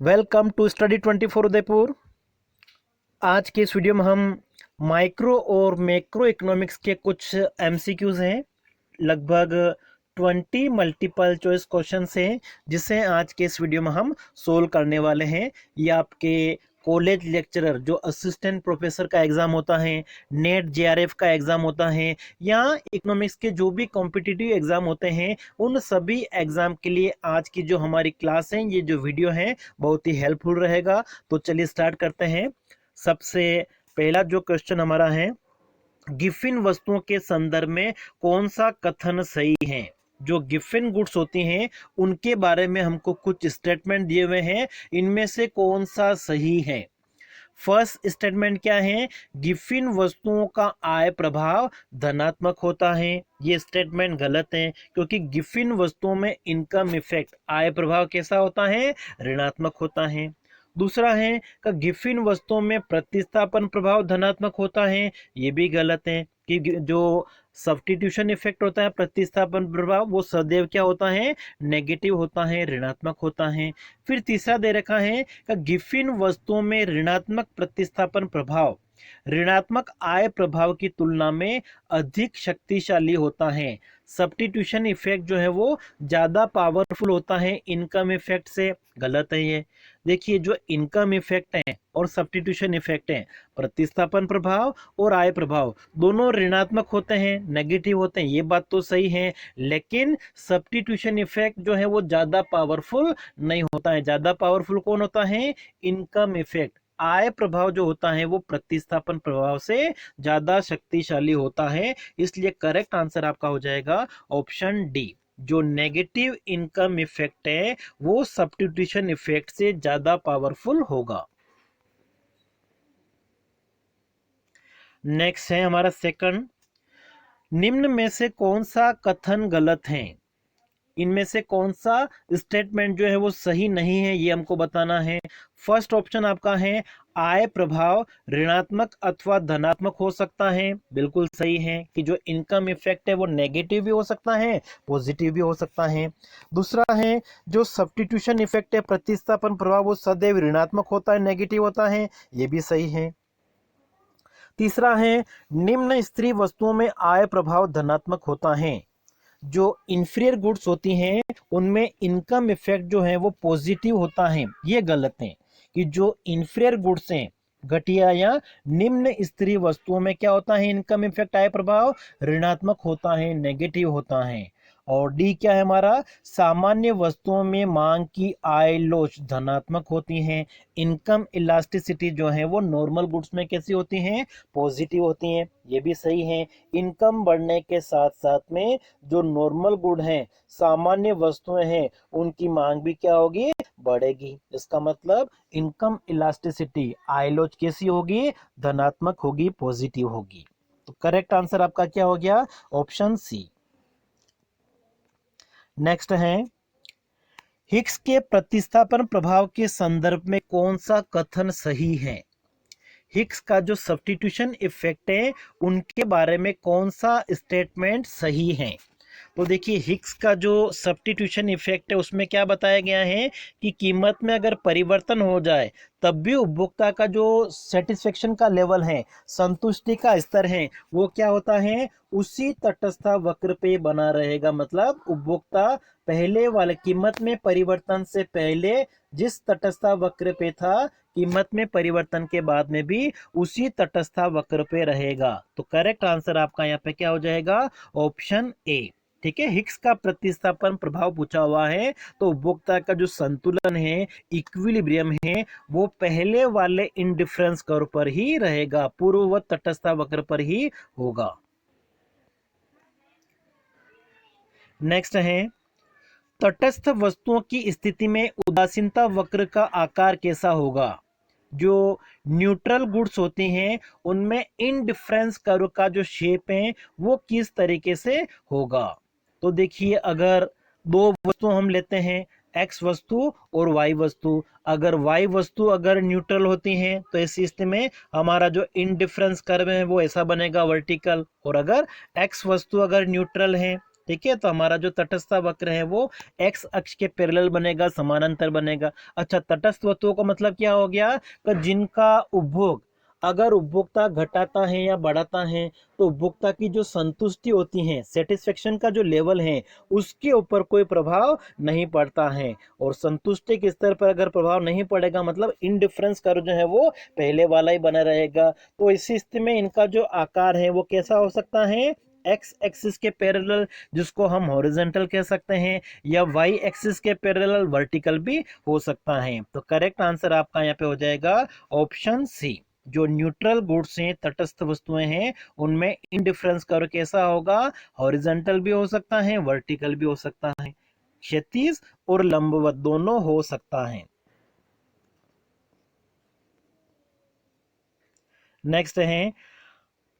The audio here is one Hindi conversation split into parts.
Welcome to study 24 Udaipur. आज के इस वीडियो में हम माइक्रो और मैक्रो इकोनॉमिक्स के कुछ एमसीक्यूज हैं, लगभग 20 मल्टीपल चॉइस क्वेश्चंस हैं जिसे आज के इस वीडियो में हम सोल्व करने वाले हैं। ये आपके कॉलेज लेक्चरर जो असिस्टेंट प्रोफेसर का एग्जाम होता है, नेट जेआरएफ का एग्जाम होता है, या इकोनॉमिक्स के जो भी कॉम्पिटिटिव एग्जाम होते हैं, उन सभी एग्जाम के लिए आज की जो हमारी क्लास है, ये जो वीडियो है बहुत ही हेल्पफुल रहेगा। तो चलिए स्टार्ट करते हैं। सबसे पहला जो क्वेश्चन हमारा है, गिफिन वस्तुओं के संदर्भ में कौन सा कथन सही है। जो गिफिन गुड्स होती हैं उनके बारे में हमको कुछ स्टेटमेंट दिए हुए हैं, इनमें से कौन सा सही है। फर्स्ट स्टेटमेंट क्या है, गिफिन वस्तुओं का आय प्रभाव धनात्मक होता है। ये स्टेटमेंट गलत है, क्योंकि गिफिन वस्तुओं में इनकम इफेक्ट आय प्रभाव कैसा होता है, ऋणात्मक होता है। दूसरा है कि गिफिन वस्तुओं में प्रतिस्थापन प्रभाव धनात्मक होता है। ये भी गलत है कि जो सब्स्टिट्यूशन इफेक्ट होता है, प्रतिस्थापन प्रभाव, वो सदैव क्या होता है, नेगेटिव होता है, ऋणात्मक होता है। फिर तीसरा दे रखा है कि गिफिन वस्तुओं में ऋणात्मक प्रतिस्थापन प्रभाव ऋणात्मक आय प्रभाव की तुलना में अधिक शक्तिशाली होता है। सब्स्टिट्यूशन इफेक्ट जो है वो ज्यादा पावरफुल होता है इनकम इफेक्ट से। गलत है ये। देखिए, जो इनकम इफेक्ट है और सब्स्टिट्यूशन इफेक्ट है, प्रतिस्थापन प्रभाव और आय प्रभाव, दोनों ऋणात्मक होते हैं, नेगेटिव होते हैं, ये बात तो सही है। लेकिन सब्स्टिट्यूशन इफेक्ट जो है वो ज्यादा पावरफुल नहीं होता है। ज्यादा पावरफुल कौन होता है, इनकम इफेक्ट। आय प्रभाव जो होता है वो प्रतिस्थापन प्रभाव से ज्यादा शक्तिशाली होता है। इसलिए करेक्ट आंसर आपका हो जाएगा ऑप्शन डी। जो नेगेटिव इनकम इफेक्ट है वो सब्स्टिट्यूशन इफेक्ट से ज्यादा पावरफुल होगा। नेक्स्ट है हमारा सेकंड, निम्न में से कौन सा कथन गलत है। इनमें से कौन सा स्टेटमेंट जो है वो सही नहीं है, ये हमको बताना है। फर्स्ट ऑप्शन आपका है, आय प्रभाव ऋणात्मक अथवा धनात्मक हो सकता है। बिल्कुल सही है कि जो इनकम इफेक्ट है वो नेगेटिव भी हो सकता है, पॉजिटिव भी हो सकता है। दूसरा है, जो सब्स्टिट्यूशन इफेक्ट है, प्रतिस्थापन प्रभाव, वो सदैव ऋणात्मक होता है, नेगेटिव होता है, ये भी सही है। तीसरा है, निम्न स्तरीय वस्तुओं में आय प्रभाव धनात्मक होता है। जो इंफीरियर गुड्स होती हैं उनमें इनकम इफेक्ट जो है वो पॉजिटिव होता है, ये गलत है। कि जो इंफीरियर गुड्स हैं, घटिया या निम्न स्तरीय वस्तुओं में क्या होता है, इनकम इफेक्ट आय प्रभाव ऋणात्मक होता है, नेगेटिव होता है। और डी क्या है हमारा, सामान्य वस्तुओं में मांग की आय लोच धनात्मक होती है। इनकम इलास्टिसिटी जो है वो नॉर्मल गुड्स में कैसी होती है, पॉजिटिव होती है, ये भी सही है। इनकम बढ़ने के साथ साथ में जो नॉर्मल गुड हैं, सामान्य वस्तुएं हैं, उनकी मांग भी क्या होगी, बढ़ेगी। इसका मतलब इनकम इलास्टिसिटी आयलोच कैसी होगी, धनात्मक होगी, पॉजिटिव होगी। तो करेक्ट आंसर आपका क्या हो गया, ऑप्शन सी। नेक्स्ट है, हिग्स के प्रतिस्थापन प्रभाव के संदर्भ में कौन सा कथन सही है। हिग्स का जो सब्स्टिट्यूशन इफेक्ट है उनके बारे में कौन सा स्टेटमेंट सही है। तो देखिए, हिग्स का जो सब्स्टिट्यूशन इफेक्ट है उसमें क्या बताया गया है कि कीमत में अगर परिवर्तन हो जाए तब भी उपभोक्ता का जो सेटिस्फेक्शन का लेवल है, संतुष्टि का स्तर है, वो क्या होता है, उसी तटस्थ वक्र पे बना रहेगा। मतलब उपभोक्ता पहले वाले कीमत में परिवर्तन से पहले जिस तटस्थ वक्र पे था, कीमत में परिवर्तन के बाद में भी उसी तटस्थ वक्र पे रहेगा। तो करेक्ट आंसर आपका यहाँ पे क्या हो जाएगा, ऑप्शन ए। ठीक है, हिग्स का प्रतिस्थापन प्रभाव पूछा हुआ है तो उपभोक्ता का जो संतुलन है, इक्विलिब्रियम है, वो पहले वाले इंडिफरेंस कर्व पर ही रहेगा, पूर्ववत तटस्थ वक्र पर ही होगा। नेक्स्ट है, तटस्थ वस्तुओं की स्थिति में उदासीनता वक्र का आकार कैसा होगा। जो न्यूट्रल गुड्स होती हैं उनमें इनडिफरेंस कर्व का जो शेप है वो किस तरीके से होगा। तो देखिए, अगर दो वस्तु हम लेते हैं, एक्स वस्तु और वाई वस्तु, अगर वाई वस्तु अगर न्यूट्रल होती हैं तो ऐसी स्थिति में हमारा जो इनडिफरेंस कर्व है वो ऐसा बनेगा, वर्टिकल। और अगर एक्स वस्तु अगर न्यूट्रल है, ठीक है, तो हमारा जो तटस्थ वक्र है वो एक्स अक्ष के पैरेलल बनेगा, समानांतर बनेगा। अच्छा, तटस्थ वस्तुओं का मतलब क्या हो गया कि जिनका उपभोग अगर उपभोक्ता घटाता है या बढ़ाता है तो उपभोक्ता की जो संतुष्टि होती है, सेटिस्फेक्शन का जो लेवल है, उसके ऊपर कोई प्रभाव नहीं पड़ता है। और संतुष्टि के स्तर पर अगर प्रभाव नहीं पड़ेगा मतलब इनडिफरेंस कर्व जो है वो पहले वाला ही बना रहेगा। तो इसी स्थिति में इनका जो आकार है वो कैसा हो सकता है, एक्स एक्सिस के पैरेलल, जिसको हम हॉरिजॉन्टल कह सकते हैं, या वाई एक्सिस के पैरेलल वर्टिकल भी हो सकता है। तो करेक्ट आंसर आपका यहाँ पे हो जाएगा ऑप्शन सी। जो न्यूट्रल गुड्स हैं, तटस्थ वस्तुएं हैं, उनमें इनडिफरेंस कर्व कैसा होगा, हॉरिजॉन्टल भी हो सकता है, वर्टिकल भी हो सकता है, क्षैतिज और लंबवत दोनों हो सकता है। नेक्स्ट है,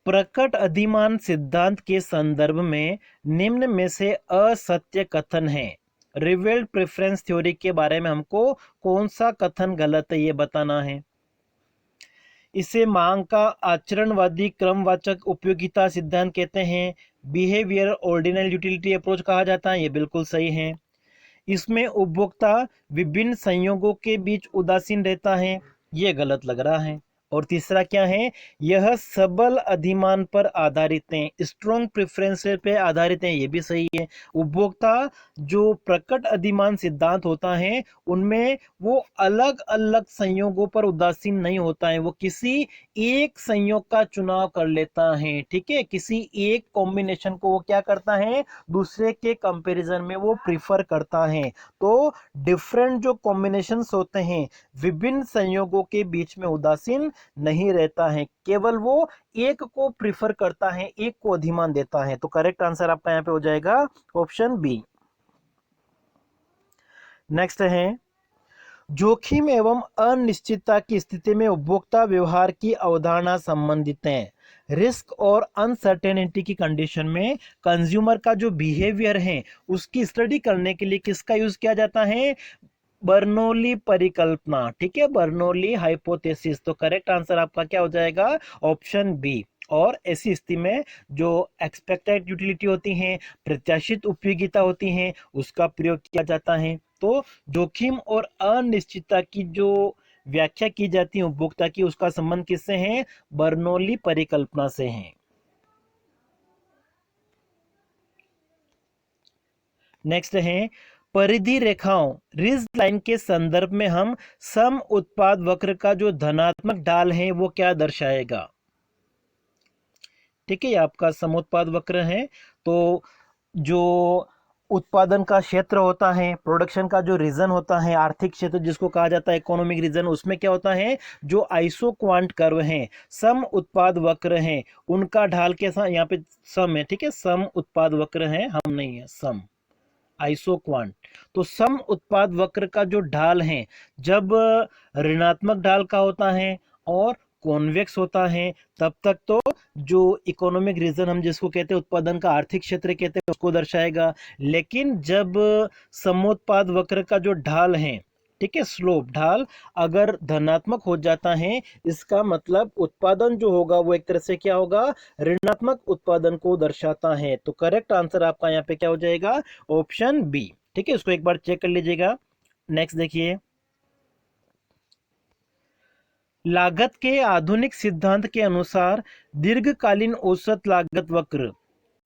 प्रकट अधिमान सिद्धांत के संदर्भ में निम्न में से असत्य कथन है। रिवेल्ड प्रेफरेंस थ्योरी के बारे में हमको कौन सा कथन गलत है ये बताना है। इसे मांग का आचरणवादी क्रमवाचक उपयोगिता सिद्धांत कहते हैं। बिहेवियर ऑर्डिनल यूटिलिटी अप्रोच कहा जाता है, ये बिल्कुल सही है। इसमें उपभोक्ता विभिन्न संयोगों के बीच उदासीन रहता है, ये गलत लग रहा है। और तीसरा क्या है, यह सबल अधिमान पर आधारित है, स्ट्रॉन्ग प्रेफरेंस पे आधारित है, ये भी सही है। उपभोक्ता जो प्रकट अधिमान सिद्धांत होता है उनमें वो अलग अलग संयोगों पर उदासीन नहीं होता है, वो किसी एक संयोग का चुनाव कर लेता है। ठीक है, किसी एक कॉम्बिनेशन को वो क्या करता है, दूसरे के कंपैरिजन में वो प्रीफर करता है। तो डिफरेंट जो कॉम्बिनेशंस होते हैं, विभिन्न संयोगों के बीच में उदासीन नहीं रहता है, केवल वो एक को प्रीफर करता है, एक को अधिमान देता है। तो करेक्ट आंसर आपका यहाँ पे हो जाएगा ऑप्शन बी। नेक्स्ट है, जोखिम एवं अनिश्चितता की स्थिति में उपभोक्ता व्यवहार की अवधारणा संबंधित है। रिस्क और अनसर्टेनिटी की कंडीशन में कंज्यूमर का जो बिहेवियर है उसकी स्टडी करने के लिए किसका यूज किया जाता है, बर्नौली परिकल्पना। ठीक है, बर्नौली हाइपोथेसिस। तो करेक्ट आंसर आपका क्या हो जाएगा, ऑप्शन बी। और ऐसी स्थिति में जो एक्सपेक्टेड यूटिलिटी होती है, प्रत्याशित उपयोगिता होती है, उसका प्रयोग किया जाता है। तो जोखिम और अनिश्चितता की जो व्याख्या की जाती है उपभोक्ता की, उसका संबंध किससे है, बर्नौली परिकल्पना से है। नेक्स्ट है, परिधि रेखाओं रिज लाइन के संदर्भ में हम सम उत्पाद वक्र का जो धनात्मक ढाल है वो क्या दर्शाएगा। ठीक है, ये आपका समुत्पाद वक्र है। तो जो उत्पादन का क्षेत्र होता है, प्रोडक्शन का जो रीजन होता है, आर्थिक क्षेत्र जिसको कहा जाता है इकोनॉमिक रीजन, उसमें क्या होता है, जो आइसो क्वांट कर्व है, सम उत्पाद वक्र है, उनका ढाल कैसा, यहाँ पे सम है। ठीक है, सम उत्पाद वक्र है, हम नहीं है, सम आइसोक्वांट। तो सम उत्पाद वक्र का जो ढाल है, जब ऋणात्मक ढाल का होता है और कॉन्वेक्स होता है, तब तक तो जो इकोनॉमिक रीजन हम जिसको कहते हैं, उत्पादन का आर्थिक क्षेत्र कहते हैं, उसको दर्शाएगा। लेकिन जब समोत्पाद वक्र का जो ढाल है, ठीक है, स्लोप ढाल अगर धनात्मक हो जाता है, इसका मतलब उत्पादन जो होगा वो एक तरह से क्या होगा, ऋणात्मक उत्पादन को दर्शाता है। तो करेक्ट आंसर आपका यहाँ पे क्या हो जाएगा, ऑप्शन बी। ठीक है, इसको एक बार चेक कर लीजिएगा। नेक्स्ट देखिए, लागत के आधुनिक सिद्धांत के अनुसार दीर्घकालीन औसत लागत वक्र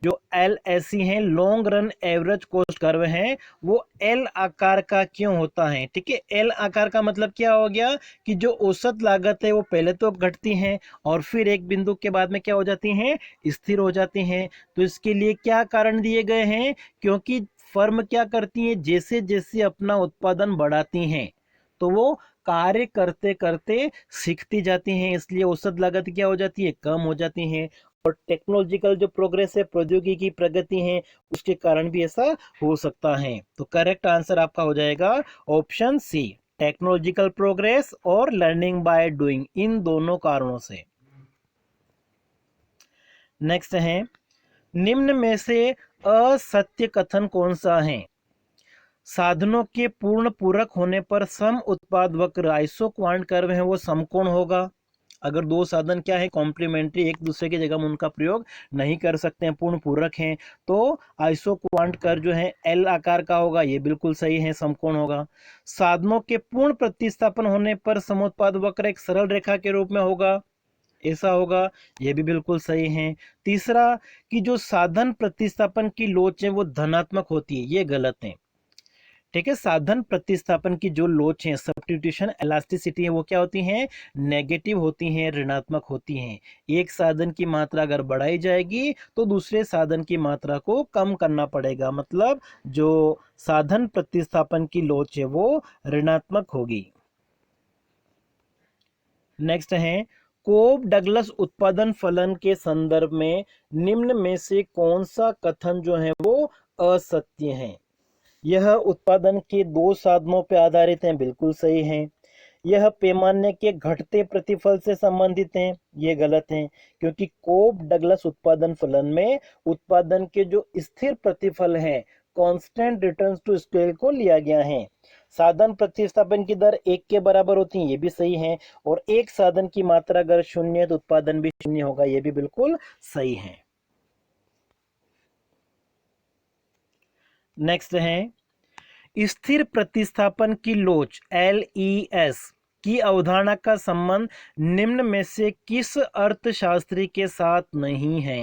जो LAC है, long run average cost curve है, वो एल आकार का क्यों होता है। ठीक है, एल आकार का मतलब क्या हो गया कि जो औसत लागत है वो पहले तो घटती है और फिर एक बिंदु के बाद में क्या हो जाती है, स्थिर हो जाती है। तो इसके लिए क्या कारण दिए गए हैं, क्योंकि फर्म क्या करती है, जैसे जैसे अपना उत्पादन बढ़ाती हैं तो वो कार्य करते करते सीखती जाती हैं, इसलिए औसत लागत क्या हो जाती है, कम हो जाती है। और टेक्नोलॉजिकल जो प्रोग्रेस है, प्रौद्योगिकी की प्रगति है, उसके कारण भी ऐसा हो सकता है। तो करेक्ट आंसर आपका हो जाएगा ऑप्शन सी, टेक्नोलॉजिकल प्रोग्रेस और लर्निंग बाय डूइंग, इन दोनों कारणों से। नेक्स्ट है, निम्न में से असत्य कथन कौन सा है। साधनों के पूर्ण पूरक होने पर सम उत्पाद वक्र आइसोक्वांट कर्व है वो समकोण होगा। अगर दो साधन क्या है कॉम्प्लीमेंट्री, एक दूसरे की जगह हम उनका प्रयोग नहीं कर सकते हैं, पूर्ण पूरक हैं, तो आइसोक्वांट कर्व जो है एल आकार का होगा, ये बिल्कुल सही है, समकोण होगा। साधनों के पूर्ण प्रतिस्थापन होने पर समुत्पाद वक्र एक सरल रेखा के रूप में होगा, ऐसा होगा, ये भी बिल्कुल सही है। तीसरा कि जो साधन प्रतिस्थापन की लोच है वो धनात्मक होती है, ये गलत है। ठीक है, साधन प्रतिस्थापन की जो लोच है, सब्स्टिट्यूशन इलास्टिसिटी है, वो क्या होती हैं, नेगेटिव होती हैं, ऋणात्मक होती हैं। एक साधन की मात्रा अगर बढ़ाई जाएगी तो दूसरे साधन की मात्रा को कम करना पड़ेगा, मतलब जो साधन प्रतिस्थापन की लोच है वो ऋणात्मक होगी। नेक्स्ट है, कोब डगलस उत्पादन फलन के संदर्भ में निम्न में से कौन सा कथन जो है वो असत्य है। यह उत्पादन के दो साधनों पर आधारित हैं, बिल्कुल सही है। यह पैमाने के घटते प्रतिफल से संबंधित हैं, ये गलत है, क्योंकि कोब डगलस उत्पादन फलन में उत्पादन के जो स्थिर प्रतिफल है, कांस्टेंट रिटर्न्स टू स्केल को लिया गया है। साधन प्रतिस्थापन की दर एक के बराबर होती है, ये भी सही है, और एक साधन की मात्रा अगर शून्य है तो उत्पादन भी शून्य होगा, ये भी बिल्कुल सही है। नेक्स्ट है, स्थिर प्रतिस्थापन की लोच LES की अवधारणा का संबंध निम्न में से किस अर्थशास्त्री के साथ नहीं है।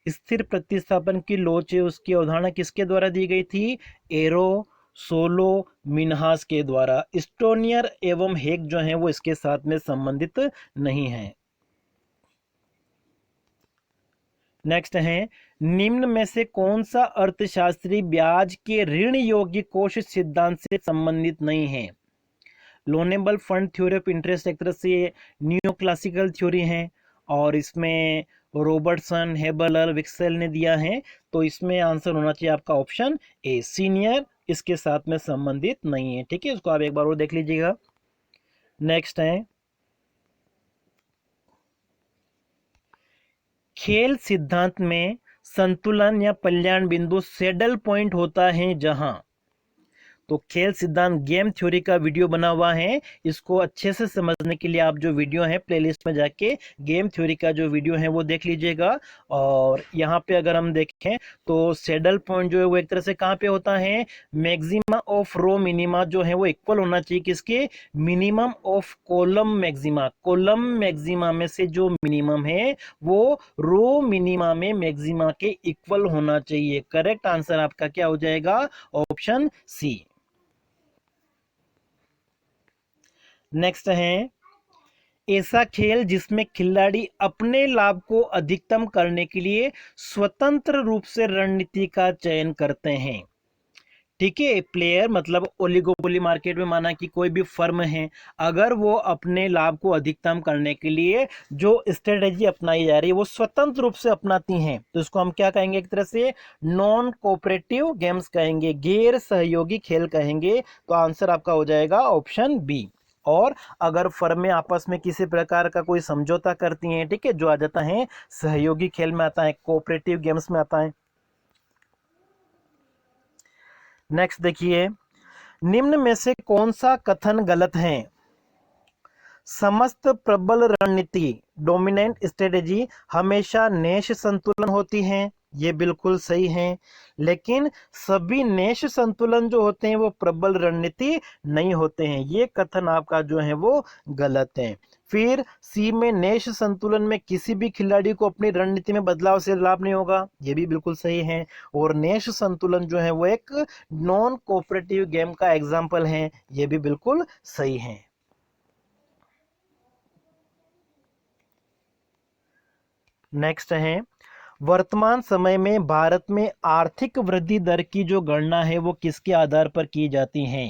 स्थिर प्रतिस्थापन की लोच है, उसकी अवधारणा किसके द्वारा दी गई थी, एरो सोलो मिनहास के द्वारा। स्टोनियर एवं हेग जो है वो इसके साथ में संबंधित नहीं है। नेक्स्ट है, निम्न में से कौन सा अर्थशास्त्री ब्याज के ऋण योग्य कोष सिद्धांत से संबंधित नहीं है। Loanable fund theory of interest एक तरह से न्यू क्लासिकल थ्योरी है, और इसमें रॉबर्टसन, हेबलर, विक्सेल ने दिया है, तो इसमें आंसर होना चाहिए आपका ऑप्शन ए, सीनियर इसके साथ में संबंधित नहीं है। ठीक है, इसको आप एक बार और देख लीजिएगा। नेक्स्ट है, खेल सिद्धांत में संतुलन या कल्याण बिंदु सैडल पॉइंट होता है जहां, तो खेल सिद्धांत गेम थ्योरी का वीडियो बना हुआ है, इसको अच्छे से समझने के लिए आप जो वीडियो है प्लेलिस्ट में जाके गेम थ्योरी का जो वीडियो है वो देख लीजिएगा। और यहाँ पे अगर हम देखें तो सैडल पॉइंट जो है वो एक तरह से कहाँ पे होता है, मैक्सिमा ऑफ रो मिनिमा जो है वो इक्वल होना चाहिए किसके, minimum of column maxima. Column maxima में से जो मिनिमम है वो रो मिनिमा में मैक्सिमा के इक्वल होना चाहिए। करेक्ट आंसर आपका क्या हो जाएगा, ऑप्शन सी। नेक्स्ट है, ऐसा खेल जिसमें खिलाड़ी अपने लाभ को अधिकतम करने के लिए स्वतंत्र रूप से रणनीति का चयन करते हैं। ठीक है, प्लेयर मतलब ओलिगोपोली मार्केट में माना कि कोई भी फर्म है, अगर वो अपने लाभ को अधिकतम करने के लिए जो स्ट्रेटेजी अपनाई जा रही है वो स्वतंत्र रूप से अपनाती हैं, तो इसको हम क्या कहेंगे, एक तरह से नॉन कोऑपरेटिव गेम्स कहेंगे, गैर सहयोगी खेल कहेंगे। तो आंसर आपका हो जाएगा ऑप्शन बी। और अगर फर्में आपस में किसी प्रकार का कोई समझौता करती हैं, ठीक है, जो आ जाता है सहयोगी खेल में आता है, कोऑपरेटिव गेम्स में आता है। नेक्स्ट देखिए, निम्न में से कौन सा कथन गलत है। समस्त प्रबल रणनीति डोमिनेंट स्ट्रेटेजी हमेशा नेश संतुलन होती है, ये बिल्कुल सही है, लेकिन सभी नेश संतुलन जो होते हैं वो प्रबल रणनीति नहीं होते हैं, ये कथन आपका जो है वो गलत है। फिर सी में नेश संतुलन में किसी भी खिलाड़ी को अपनी रणनीति में बदलाव से लाभ नहीं होगा, ये भी बिल्कुल सही है। और नेश संतुलन जो है वो एक नॉन कोऑपरेटिव गेम का एग्जाम्पल है, ये भी बिल्कुल सही है। नेक्स्ट है, वर्तमान समय में भारत में आर्थिक वृद्धि दर की जो गणना है वो किसके आधार पर की जाती है।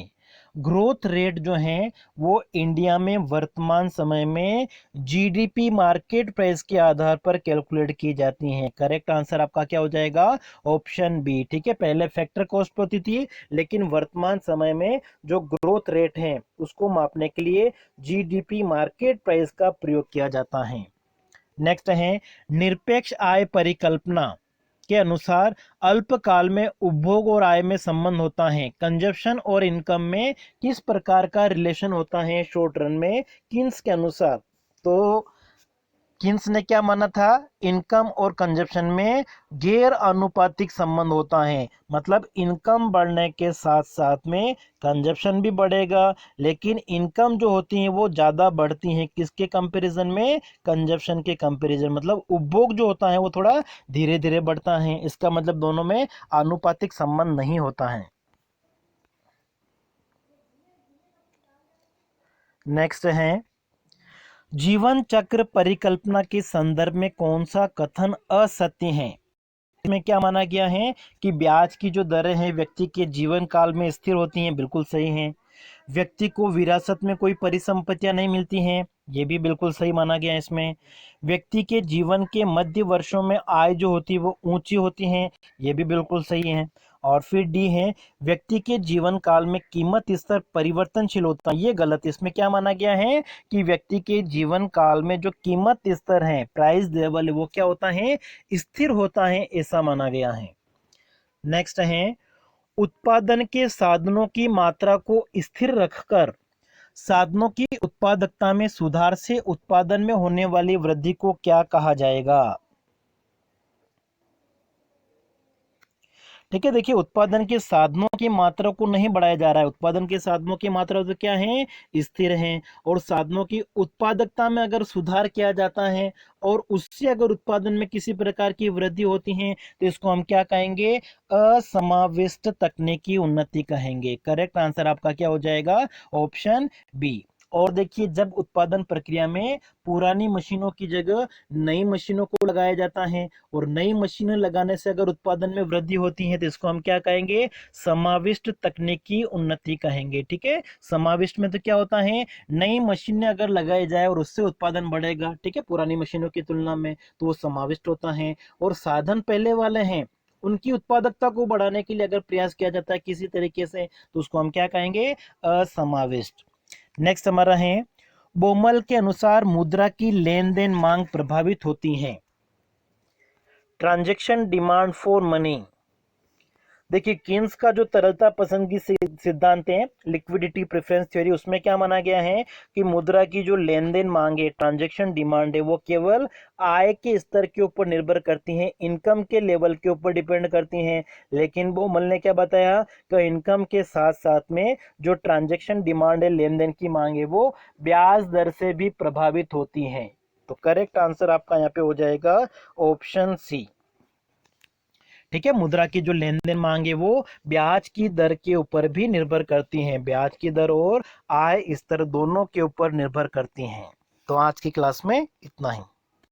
ग्रोथ रेट जो है वो इंडिया में वर्तमान समय में जीडीपी मार्केट प्राइस के आधार पर कैलकुलेट की जाती हैं। करेक्ट आंसर आपका क्या हो जाएगा, ऑप्शन बी। ठीक है, पहले फैक्टर कॉस्ट होती थी, लेकिन वर्तमान समय में जो ग्रोथ रेट है उसको मापने के लिए जीडीपी मार्केट प्राइस का प्रयोग किया जाता है। नेक्स्ट है, निरपेक्ष आय परिकल्पना के अनुसार अल्पकाल में उपभोग और आय में संबंध होता है। कंजप्शन और इनकम में किस प्रकार का रिलेशन होता है शॉर्ट रन में, किन्स के अनुसार। तो किन्स ने क्या माना था, इनकम और कंजप्शन में गैर अनुपातिक संबंध होता है, मतलब इनकम बढ़ने के साथ साथ में कंजप्शन भी बढ़ेगा, लेकिन इनकम जो होती है वो ज़्यादा बढ़ती हैं किसके कंपैरिजन में, कंजप्शन के कंपैरिजन, मतलब उपभोग जो होता है वो थोड़ा धीरे धीरे बढ़ता है, इसका मतलब दोनों में आनुपातिक संबंध नहीं होता है। नेक्स्ट है, जीवन चक्र परिकल्पना के संदर्भ में कौन सा कथन असत्य है। में क्या माना गया है कि ब्याज की जो दरें हैं व्यक्ति के जीवन काल में स्थिर होती हैं, बिल्कुल सही है। व्यक्ति को विरासत में कोई परिसंपत्तियां नहीं मिलती हैं, ये भी बिल्कुल सही माना गया है इसमें। व्यक्ति के जीवन के मध्य वर्षों में आय जो होती है वो ऊंची होती है, ये भी बिल्कुल सही है। और फिर डी है, व्यक्ति के जीवन काल में कीमत स्तर परिवर्तनशील होता है, ये गलत। इसमें क्या माना गया है कि व्यक्ति के जीवन काल में जो कीमत स्तर है, प्राइस लेवल, वो क्या होता है, स्थिर होता है, ऐसा माना गया है। नेक्स्ट है, उत्पादन के साधनों की मात्रा को स्थिर रखकर साधनों की उत्पादकता में सुधार से उत्पादन में होने वाली वृद्धि को क्या कहा जाएगा। ठीक है, देखिए उत्पादन के साधनों की मात्रा को नहीं बढ़ाया जा रहा है, उत्पादन के साधनों की मात्रा तो क्या है, स्थिर है, और साधनों की उत्पादकता में अगर सुधार किया जाता है और उससे अगर उत्पादन में किसी प्रकार की वृद्धि होती है तो इसको हम क्या कहेंगे, असमाविष्ट तकनीकी उन्नति कहेंगे। करेक्ट आंसर आपका क्या हो जाएगा, ऑप्शन बी। और देखिए, जब उत्पादन प्रक्रिया में पुरानी मशीनों की जगह नई मशीनों को लगाया जाता है और नई मशीनें लगाने से अगर उत्पादन में वृद्धि होती है तो इसको हम क्या कहेंगे, समाविष्ट तकनीकी उन्नति कहेंगे। ठीक है, समाविष्ट में तो क्या होता है, नई मशीनें अगर लगाई जाए और उससे उत्पादन बढ़ेगा, ठीक है, पुरानी मशीनों की तुलना में, तो वो समाविष्ट होता है। और साधन पहले वाले हैं, उनकी उत्पादकता को बढ़ाने के लिए अगर प्रयास किया जाता है किसी तरीके से तो उसको हम क्या कहेंगे, असमाविष्ट। नेक्स्ट हमारा है, बोमल के अनुसार मुद्रा की लेन देन मांग प्रभावित होती है, ट्रांजैक्शन डिमांड फॉर मनी। देखिए, किन्स का जो तरलता पसंद की सिद्धांत है, लिक्विडिटी प्रेफरेंस थ्योरी, उसमें क्या माना गया है कि मुद्रा की जो लेन देन मांग है, ट्रांजैक्शन डिमांड है, वो केवल आय के स्तर के ऊपर निर्भर करती हैं, इनकम के लेवल के ऊपर डिपेंड करती हैं। लेकिन बोमल ने क्या बताया कि इनकम के साथ साथ में जो ट्रांजैक्शन डिमांड है, लेन देन की मांग है, वो ब्याज दर से भी प्रभावित होती है। तो करेक्ट आंसर आपका यहाँ पे हो जाएगा ऑप्शन सी। ठीक है, मुद्रा की जो लेन देन मांग है वो ब्याज की दर के ऊपर भी निर्भर करती हैं, ब्याज की दर और आय स्तर दोनों के ऊपर निर्भर करती हैं। तो आज की क्लास में इतना ही।